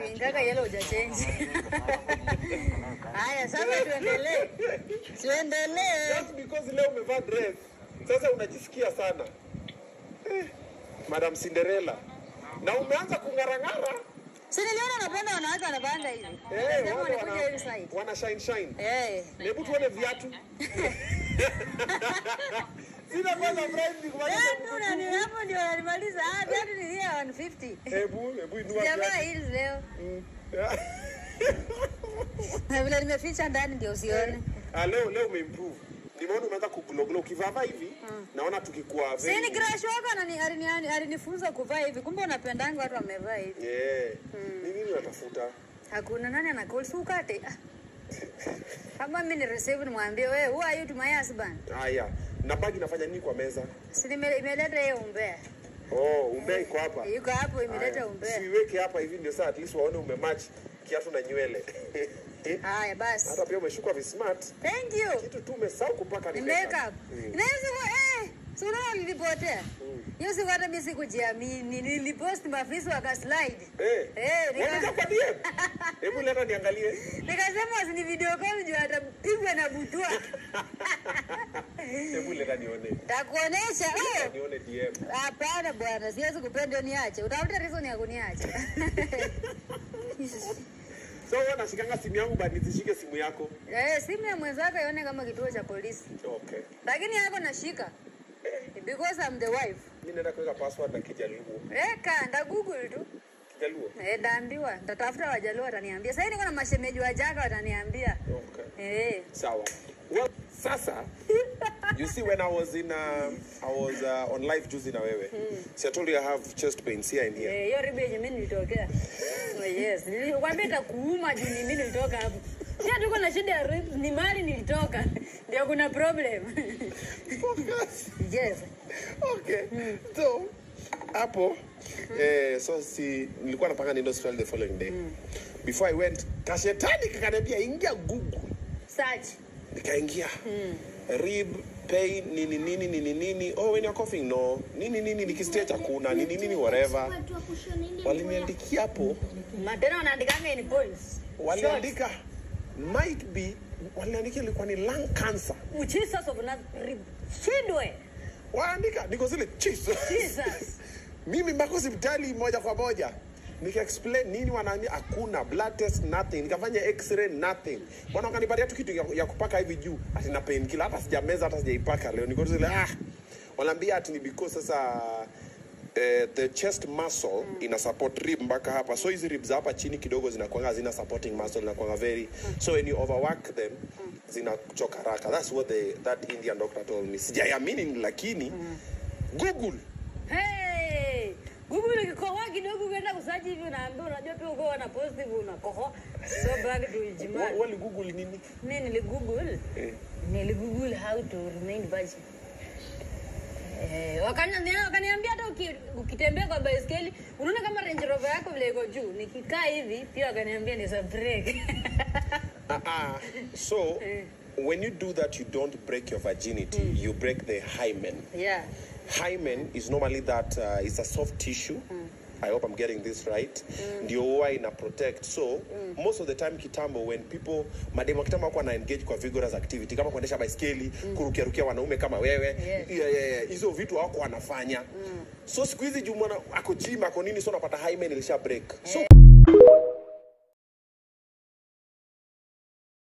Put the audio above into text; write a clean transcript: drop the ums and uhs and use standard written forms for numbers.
Ingaka yellow uja change. Haya, sasa tuendelee. Tuendelee. Just because leo umevaa dress, sasa unajisikia sana. Madam Cinderella. Na umeanza kungarangara. Si niliona napenda wanawake wanapanda hivi. Sema wanakuja hivi side. Wana shine. Hebu tuone viatu. Sina kwanza friend kumaliza. Ni hapo ndio alimaliza. Viatu ni 150. Hebu inua. Jamaa hizi leo. Na vile nimeficha ndani ndio usione. Leo umeimprove. Nimeona umeanza kuglow ukivaa hivi. Naona tukikuwa very. Si ni crush wako alinifunza kuvaa hivi. Kumbe unapendanga watu wamevaa hivi. Ni nini unatafuta? Hakuna nani anakol sukate. Kama mimi ni receive nimwambie wewe who are you to my husband? Haya. Na bagi nafanya nini kwa meza? Si imeleta hiyo umbea. Umbea iko hapa. Yuko hapo imeleta umbea. Siweke hapa hivi ndio saa at least waone umematch kiatu na nywele. Haya basi. Hata pia umeshuka vi smart. Thank you. Kitu tu umesahau kupaka ni makeup. Naweza sura nilipotea. Hiyo si hata mimi sikujiamini. Nilipost mafiso akaslide. Nikakwambia. Hebu leta niangalie. Nikasema ni video call ndio atapigwa na butwa. Hebu leta nione. Takuonesha. Nione DM. Hapana bwana, siwezi kupenda niache. Utafuta reason ya kuniacha. So nashikanga simu yangu bali nisishike simu yako. Simu ya mwenzako ione kama kituo cha polisi. Okay. Lakini yako nashika. Because I'm the wife. Mimi naenda kuweka password na Kijaluo. Nda Google tu. Kijaluo. Ndaambiwa. Nitatafuta Wajaluo wataniambia. Sasa niko na mashemeji wa Jaka wataniambia. Okay. Sawa. Well, sasa you see when I was on live juzi na wewe. So I told you I have chest pains here and here. Hiyo ribe yenyewe mimi nilitokea. Yes. Nilikwambia itakuuma juu mimi nilitoka hapo. Sasa tuko na shida ya ribs ni mali nilitoka. Ndio kuna problem. Yes. Okay. So hapo so nilikuwa napanga neno swali the following day. Before I went, kashetani kakaniambia ingia Google. Search. Nikaingia. Rib pain nini. Oh, when you're coughing no. Nini nikistage hakuna. Nini whatever. Waliniandikia hapo. Matena wanaandikanga in points. Waliandika might be waliandika ilikuwa ni lung cancer. Which is source of rib. Shindwe. Waandika niko zile Jesus. Mimi mbako hospitali moja kwa moja. Nika explain nini wanaambia hakuna blood test nothing. Nikafanya x-ray nothing. Bwana wakanipatia tu kitu ya kupaka hivi juu. Ati na pain killer hata sijameza hata sijaipaka leo. Niko zile wanaambia ati ni because sasa the chest muscle ina support rib mpaka hapa. So hizi ribs hapa chini kidogo zinakuanga zina supporting muscle na kuanga very. So when you overwork them zinachoka haraka. That's what that Indian doctor told me. Sijaiamini lakini Google. Hey! Google ukikohoa kidogo unaenda kusearch hivi unaambiwa unajua pia uko na positive unakohoa. So bag to ijima. Wali Google nini? Mimi niligoogle how to remain virgin. Wakaniambia hata ukitembea kwa baiskeli unaona kama Range Rover yako vile iko juu nikikaa hivi pia wakaniambia ni za break. So when you do that you don't break your virginity, you break the hymen. Yeah. Hymen is normally that it's a soft tissue. I hope I'm getting this right. Ndio huwa ina protect. So most of the time kitambo when people mademo kitambo wako na engage kwa vigorous activity kama kuendesha baiskeli, kurukia wanaume kama wewe. Hizo vitu wako wanafanya. So siku hizi jumana ako gym ako nini so unapata hymen ilisha break. So